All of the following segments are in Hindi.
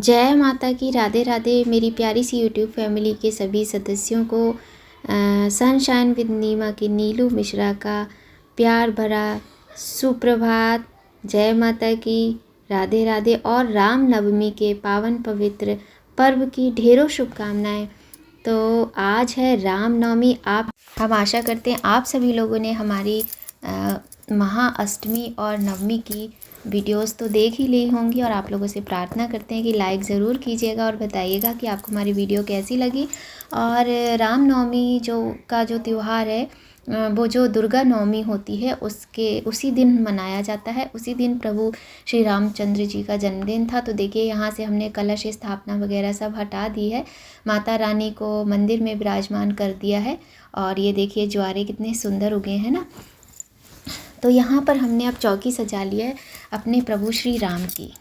जय माता की। राधे राधे मेरी प्यारी सी यूट्यूब फैमिली के सभी सदस्यों को सनशाइन विद नीमा की नीलू मिश्रा का प्यार भरा सुप्रभात। जय माता की। राधे राधे और राम नवमी के पावन पवित्र पर्व की ढेरों शुभकामनाएं। तो आज है राम नवमी। हम आशा करते हैं आप सभी लोगों ने हमारी महाअष्टमी और नवमी की वीडियोस तो देख ही ली होंगी, और आप लोगों से प्रार्थना करते हैं कि लाइक ज़रूर कीजिएगा और बताइएगा कि आपको हमारी वीडियो कैसी लगी। और रामनवमी जो त्यौहार है वो जो दुर्गा नवमी होती है उसी दिन मनाया जाता है। उसी दिन प्रभु श्री रामचंद्र जी का जन्मदिन था। तो देखिए यहाँ से हमने कलश स्थापना वगैरह सब हटा दी है, माता रानी को मंदिर में विराजमान कर दिया है। और ये देखिए ज्वारे कितने सुंदर उगे हैं ना। तो यहाँ पर हमने अब चौकी सजा लिया है अपने प्रभु श्री राम की।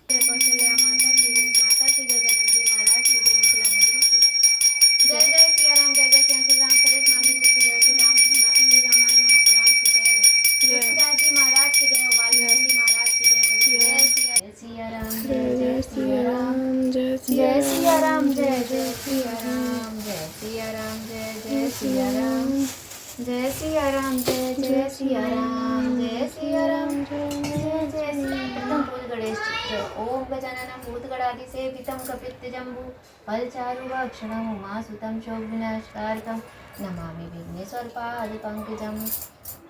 जय सिया राम, जय सिया राम, जय जय सिया राम, जय सिया राम, जय जय सिया राम, जय सिया राम, जय जय सिया राम, जय सिया राम, जय जय सिया। फूल गणेश चित्र। ओम गजाननं भूतगणाधि सेवितं कपित्थजम्बू फलचारुभक्षणं उमासुतं शोकविनाशकारकं नमामि विघ्नेश्वरपादपङ्कजं।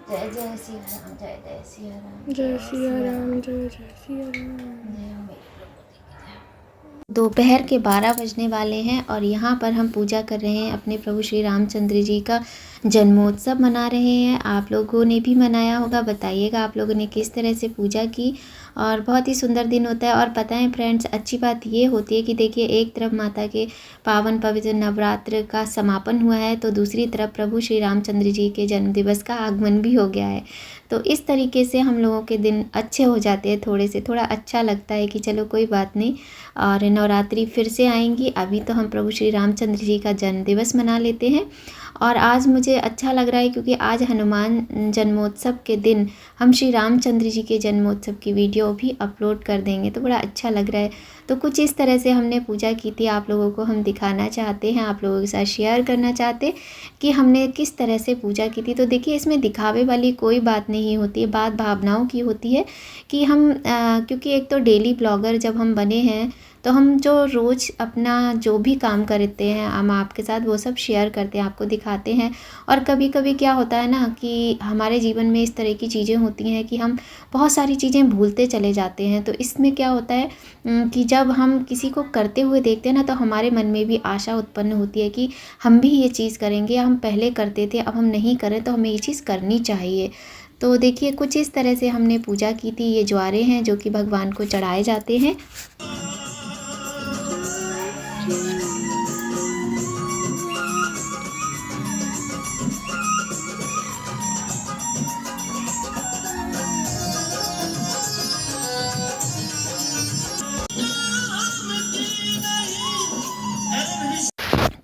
जय जय सिया राम, जय जय सिया राम, जय सिया राम, जय जय सिया राम। दोपहर के 12 बजने वाले हैं और यहाँ पर हम पूजा कर रहे हैं। अपने प्रभु श्री रामचंद्र जी का जन्मोत्सव मना रहे हैं। आप लोगों ने भी मनाया होगा, बताइएगा आप लोगों ने किस तरह से पूजा की। और बहुत ही सुंदर दिन होता है। और पता है फ्रेंड्स, अच्छी बात ये होती है कि देखिए एक तरफ माता के पावन पवित्र नवरात्र का समापन हुआ है, तो दूसरी तरफ प्रभु श्री रामचंद्र जी के जन्म दिवस का आगमन भी हो गया है। तो इस तरीके से हम लोगों के दिन अच्छे हो जाते हैं, थोड़ा अच्छा लगता है कि चलो कोई बात नहीं। और नवरात्रि फिर से आएंगी। अभी तो हम प्रभु श्री रामचंद्र जी का जन्म दिवस मना लेते हैं। और आज मुझे अच्छा लग रहा है क्योंकि आज हनुमान जन्मोत्सव के दिन हम श्री रामचंद्र जी के जन्मोत्सव की वीडियो भी अपलोड कर देंगे, तो बड़ा अच्छा लग रहा है। तो कुछ इस तरह से हमने पूजा की थी, आप लोगों को हम दिखाना चाहते हैं, आप लोगों के साथ शेयर करना चाहते कि हमने किस तरह से पूजा की थी। तो देखिए इसमें दिखावे वाली कोई बात नहीं होती है, बात भावनाओं की होती है कि हम क्योंकि एक तो डेली ब्लॉगर जब हम बने हैं तो हम जो रोज़ अपना जो भी काम करते हैं हम आपके साथ वो सब शेयर करते हैं, आपको दिखाते हैं। और कभी कभी क्या होता है ना कि हमारे जीवन में इस तरह की चीज़ें होती हैं कि हम बहुत सारी चीज़ें भूलते चले जाते हैं। तो इसमें क्या होता है कि जब हम किसी को करते हुए देखते हैं ना, तो हमारे मन में भी आशा उत्पन्न होती है कि हम भी ये चीज़ करेंगे, हम पहले करते थे अब हम नहीं करें तो हमें ये चीज़ करनी चाहिए। तो देखिए कुछ इस तरह से हमने पूजा की थी। ये ज्वारे हैं जो कि भगवान को चढ़ाए जाते हैं।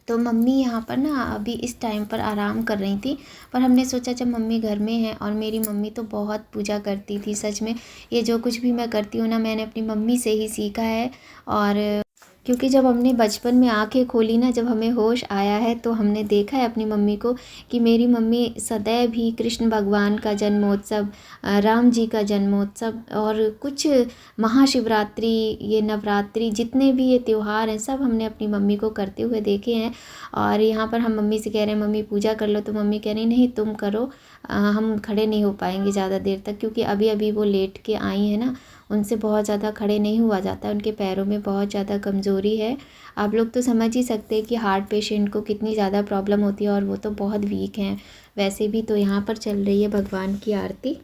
तो मम्मी यहाँ पर ना अभी इस टाइम पर आराम कर रही थी, पर हमने सोचा जब मम्मी घर में है, और मेरी मम्मी तो बहुत पूजा करती थी सच में। ये जो कुछ भी मैं करती हूँ ना, मैंने अपनी मम्मी से ही सीखा है। और क्योंकि जब हमने बचपन में आंखें खोली ना, जब हमें होश आया है, तो हमने देखा है अपनी मम्मी को कि मेरी मम्मी सदैव ही कृष्ण भगवान का जन्मोत्सव, राम जी का जन्मोत्सव और कुछ महाशिवरात्रि, ये नवरात्रि, जितने भी ये त्यौहार हैं सब हमने अपनी मम्मी को करते हुए देखे हैं। और यहाँ पर हम मम्मी से कह रहे हैं मम्मी पूजा कर लो, तो मम्मी कह रही नहीं तुम करो, हम खड़े नहीं हो पाएंगे ज़्यादा देर तक, क्योंकि अभी अभी वो लेट के आई हैं ना, उनसे बहुत ज़्यादा खड़े नहीं हुआ जाता, उनके पैरों में बहुत ज़्यादा कमज़ोरी है। आप लोग तो समझ ही सकते हैं कि हार्ट पेशेंट को कितनी ज़्यादा प्रॉब्लम होती है, और वो तो बहुत वीक हैं वैसे भी। तो यहाँ पर चल रही है भगवान की आरती।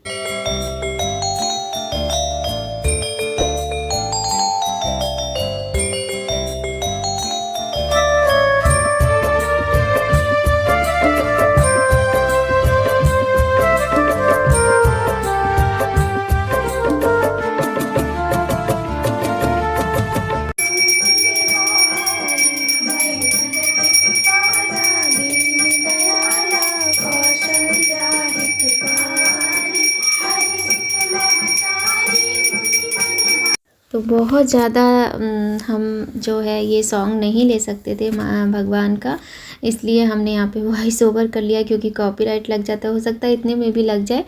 तो बहुत ज़्यादा हम जो है ये सॉन्ग नहीं ले सकते थे भगवान का, इसलिए हमने यहाँ पे वॉइस ओवर कर लिया, क्योंकि कॉपीराइट लग जाता, हो सकता है इतने में भी लग जाए।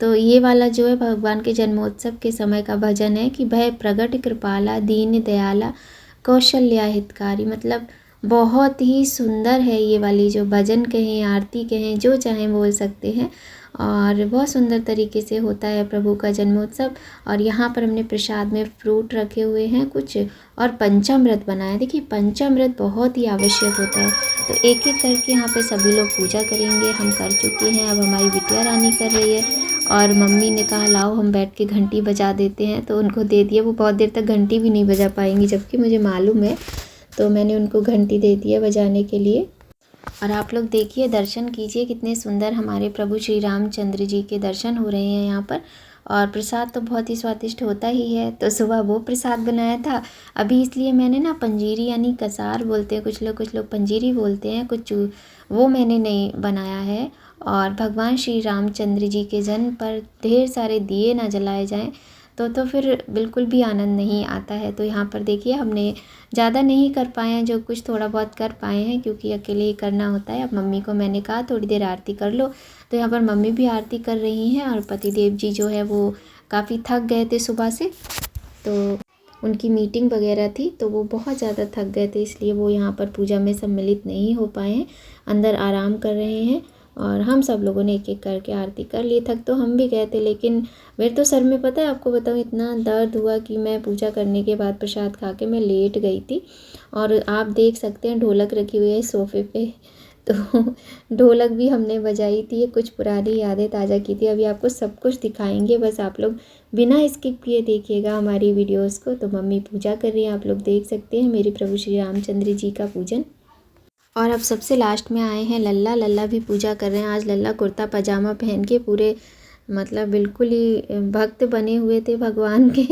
तो ये वाला जो है भगवान के जन्मोत्सव के समय का भजन है कि भय प्रगट कृपाला दीन दयाला कौशल्या हितकारी। मतलब बहुत ही सुंदर है ये वाली, जो भजन कहें, आरती कहें, जो चाहें बोल सकते हैं। और बहुत सुंदर तरीके से होता है प्रभु का जन्मोत्सव। और यहाँ पर हमने प्रसाद में फ्रूट रखे हुए हैं कुछ, और पंचामृत बनाया। देखिए पंचामृत बहुत ही आवश्यक होता है। तो एक एक करके यहाँ पे सभी लोग पूजा करेंगे। हम कर चुके हैं, अब हमारी बिटिया रानी कर रही है। और मम्मी ने कहा लाओ हम बैठ के घंटी बजा देते हैं, तो उनको दे दिया। वो बहुत देर तक घंटी भी नहीं बजा पाएंगी, जबकि मुझे मालूम है, तो मैंने उनको घंटी दे दी है बजाने के लिए। और आप लोग देखिए, दर्शन कीजिए, कितने सुंदर हमारे प्रभु श्री रामचंद्र जी के दर्शन हो रहे हैं यहाँ पर। और प्रसाद तो बहुत ही स्वादिष्ट होता ही है। तो सुबह वो प्रसाद बनाया था। अभी इसलिए मैंने ना पंजीरी, यानी कसार बोलते हैं कुछ लोग पंजीरी बोलते हैं, वो मैंने नहीं बनाया है। और भगवान श्री रामचंद्र जी के जन्म पर ढेर सारे दिए ना जलाए जाएं तो फिर बिल्कुल भी आनंद नहीं आता है। तो यहाँ पर देखिए, हमने ज़्यादा नहीं कर पाए हैं, जो कुछ थोड़ा बहुत कर पाए हैं, क्योंकि अकेले ही करना होता है। अब मम्मी को मैंने कहा थोड़ी देर आरती कर लो, तो यहाँ पर मम्मी भी आरती कर रही हैं। और पतिदेव जी जो है वो काफ़ी थक गए थे सुबह से, तो उनकी मीटिंग वगैरह थी, तो वो बहुत ज़्यादा थक गए थे, इसलिए वो यहाँ पर पूजा में सम्मिलित नहीं हो पाए हैं, अंदर आराम कर रहे हैं। और हम सब लोगों ने एक एक करके आरती कर ली। थक तो हम भी गए थे, लेकिन मेरे तो सर में, पता है आपको बताऊँ, इतना दर्द हुआ कि मैं पूजा करने के बाद प्रसाद खा के मैं लेट गई थी। और आप देख सकते हैं ढोलक रखी हुई है सोफ़े पे, तो ढोलक भी हमने बजाई थी। कुछ पुरानी यादें ताज़ा की थी। अभी आपको सब कुछ दिखाएंगे, बस आप लोग बिना स्किप किए देखिएगा हमारी वीडियोस को। तो मम्मी पूजा कर रही हैं, आप लोग देख सकते हैं मेरे प्रभु श्री रामचंद्र जी का पूजन। और अब सबसे लास्ट में आए हैं लल्ला भी पूजा कर रहे हैं। आज लल्ला कुर्ता पजामा पहन के पूरे, मतलब बिल्कुल ही भक्त बने हुए थे भगवान के।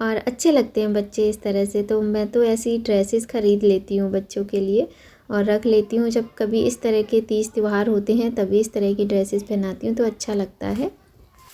और अच्छे लगते हैं बच्चे इस तरह से। तो मैं तो ऐसी ड्रेसेस ख़रीद लेती हूँ बच्चों के लिए और रख लेती हूँ। जब कभी इस तरह के तीज त्यौहार होते हैं तभी इस तरह की ड्रेसेस पहनाती हूँ, तो अच्छा लगता है।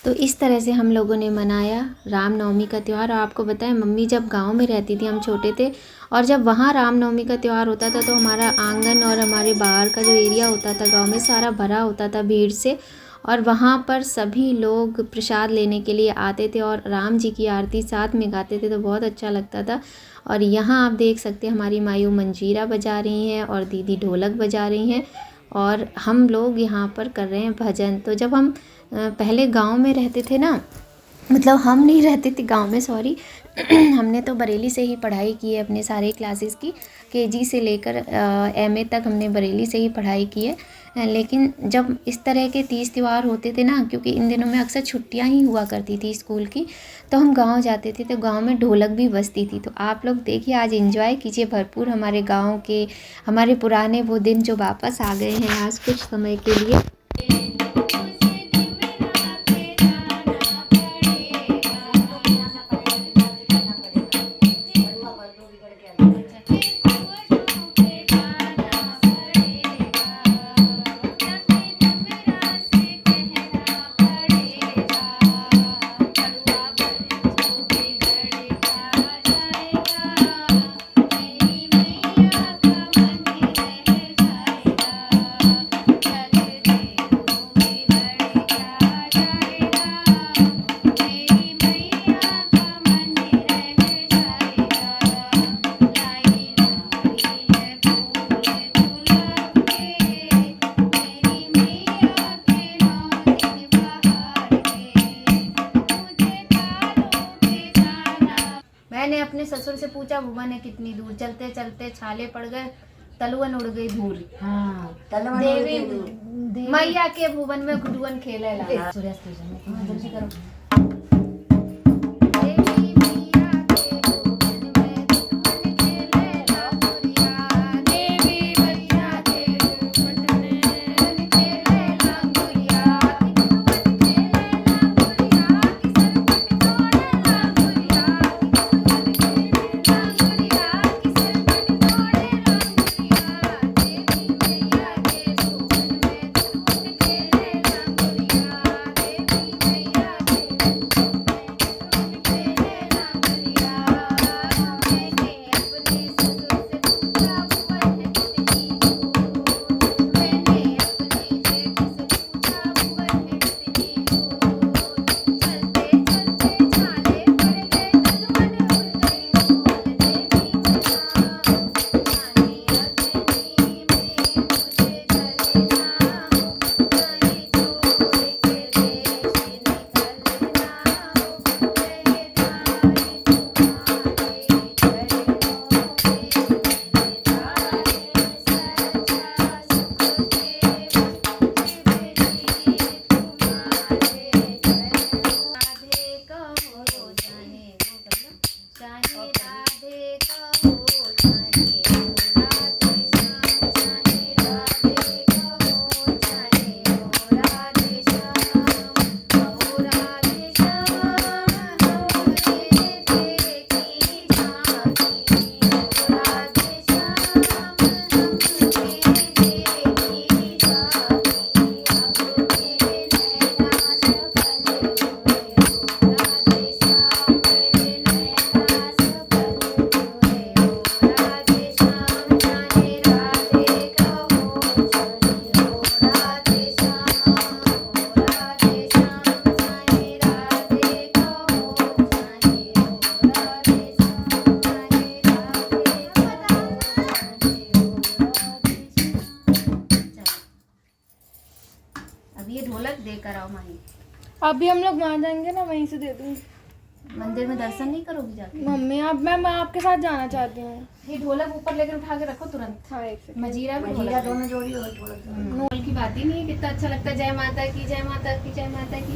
तो इस तरह से हम लोगों ने मनाया रामनवमी का त्यौहार। और आपको बताएं, मम्मी जब गांव में रहती थी, हम छोटे थे, और जब वहाँ रामनवमी का त्यौहार होता था तो हमारा आंगन और हमारे बाहर का जो एरिया होता था गांव में, सारा भरा होता था भीड़ से। और वहाँ पर सभी लोग प्रसाद लेने के लिए आते थे और राम जी की आरती साथ में गाते थे, तो बहुत अच्छा लगता था। और यहाँ आप देख सकते हैं हमारी मायू मंजीरा बजा रही हैं और दीदी ढोलक बजा रही हैं, और हम लोग यहाँ पर कर रहे हैं भजन। तो जब हम पहले गांव में रहते थे ना, मतलब हम नहीं रहते थे गांव में, सॉरी, हमने तो बरेली से ही पढ़ाई की है अपने सारे क्लासेस की, केजी से लेकर एमए तक हमने बरेली से ही पढ़ाई की है। लेकिन जब इस तरह के तीज त्यौहार होते थे ना, क्योंकि इन दिनों में अक्सर छुट्टियां ही हुआ करती थी स्कूल की, तो हम गांव जाते थे, तो गांव में ढोलक भी बजती थी। तो आप लोग देखिए, आज एंजॉय कीजिए भरपूर हमारे गाँव के, हमारे पुराने वो दिन जो वापस आ गए हैं आज कुछ समय के लिए। मैंने अपने ससुर से पूछा भुवन है कितनी दूर, चलते चलते छाले पड़ गए, तलुअन उड़ गई धूल। हाँ, देवी मैया के भुवन में गुडुअन खेले ला। जल्दी करो। अभी हम लोग वहाँ जाएंगे ना, वहीं से दे दूंगी। मंदिर में दर्शन नहीं करोगी जाके? मम्मी अब मैं आपके साथ जाना चाहती हूँ। ये ढोलक ऊपर लेकर उठा के रखो तुरंत। हाँ, एक सेकंड। मजीरा भी ढोलक दोनों जोड़ी हो ढोलक। ढोल की बात ही नहीं है, कितना अच्छा लगता है। जय माता की, जय माता की, जय माता की।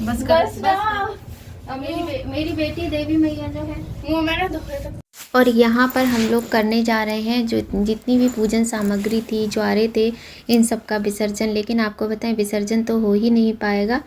बस अब मेरी बेटी देवी मैया जो है वो मैंने धोए थे। और यहाँ पर हम लोग करने जा रहे हैं जो जितनी भी पूजन सामग्री थी, ज्वारे थे, इन सब का विसर्जन। लेकिन आपको बताएं विसर्जन तो हो ही नहीं पाएगा,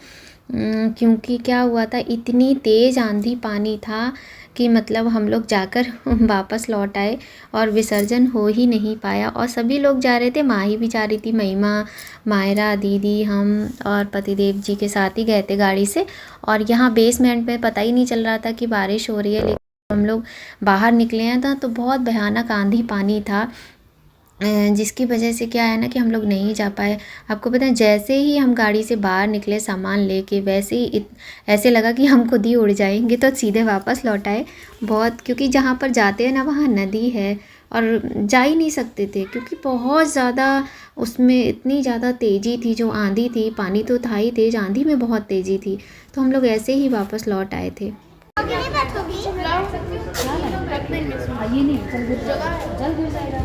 क्योंकि क्या हुआ था, इतनी तेज़ आंधी पानी था कि मतलब हम लोग जाकर वापस लौट आए और विसर्जन हो ही नहीं पाया। और सभी लोग जा रहे थे, माही भी जा रही थी, महिमा, मायरा, दीदी, हम और पतिदेव जी के साथ ही गए थे गाड़ी से। और यहाँ बेसमेंट में पता ही नहीं चल रहा था कि बारिश हो रही है, लेकिन हम लोग बाहर निकले हैं तो बहुत भयानक आंधी पानी था, जिसकी वजह से क्या है ना कि हम लोग नहीं जा पाए। आपको पता है जैसे ही हम गाड़ी से बाहर निकले सामान लेके, वैसे ही ऐसे लगा कि हम खुद ही उड़ जाएंगे, तो सीधे वापस लौट आए। बहुत, क्योंकि जहाँ पर जाते हैं ना वहाँ नदी है और जा ही नहीं सकते थे, क्योंकि बहुत ज़्यादा उसमें इतनी ज़्यादा तेज़ी थी, जो आंधी थी, पानी तो था ही तेज़, आंधी में बहुत तेज़ी थी, तो हम लोग ऐसे ही वापस लौट आए थे। ये नहीं जल गिर जाएगा।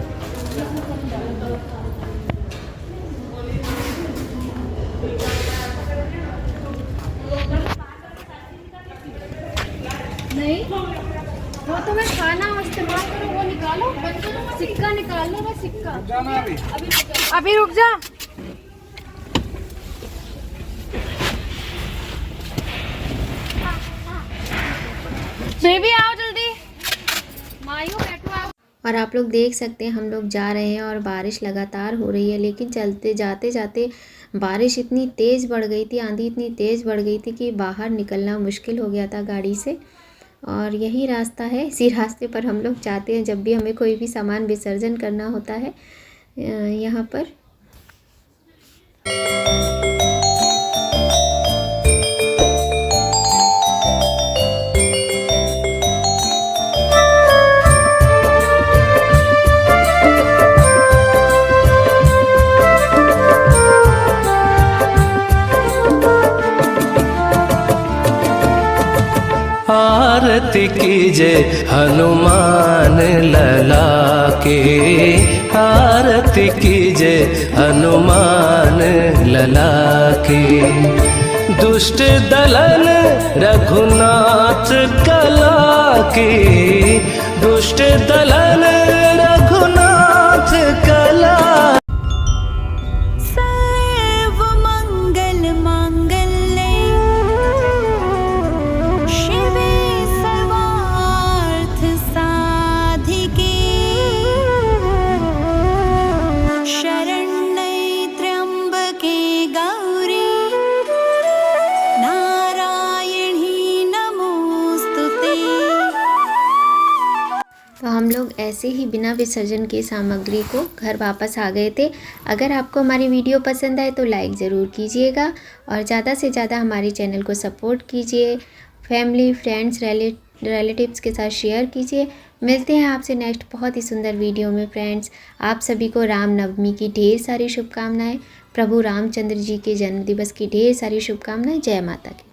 नहीं वो तो मैं खाना इस्तेमाल करो, वो निकालो, सिक्का निकाल लो, मैं सिक्का। अभी रुक जा। बेबी आओ जल्दी, मायू बैठो आप। और आप लोग देख सकते हैं हम लोग जा रहे हैं और बारिश लगातार हो रही है, लेकिन चलते जाते जाते बारिश इतनी तेज़ बढ़ गई थी, आंधी इतनी तेज़ बढ़ गई थी कि बाहर निकलना मुश्किल हो गया था गाड़ी से। और यही रास्ता है, इसी रास्ते पर हम लोग जाते हैं जब भी हमें कोई भी सामान विसर्जन करना होता है यहाँ पर। आरती कीजे हनुमान लला के, आरती कीजे हनुमान लला के। दुष्ट दलन रघुनाथ कला के, दुष्ट दलन रघुनाथ कला। तो हम लोग ऐसे ही बिना विसर्जन के सामग्री को घर वापस आ गए थे। अगर आपको हमारी वीडियो पसंद आए तो लाइक ज़रूर कीजिएगा और ज़्यादा से ज़्यादा हमारे चैनल को सपोर्ट कीजिए, फैमिली, फ्रेंड्स, रिलेटिव्स के साथ शेयर कीजिए। मिलते हैं आपसे नेक्स्ट बहुत ही सुंदर वीडियो में फ्रेंड्स। आप सभी को रामनवमी की ढेर सारी शुभकामनाएँ, प्रभु रामचंद्र जी के जन्म दिवस की ढेर सारी शुभकामनाएँ। जय माता की।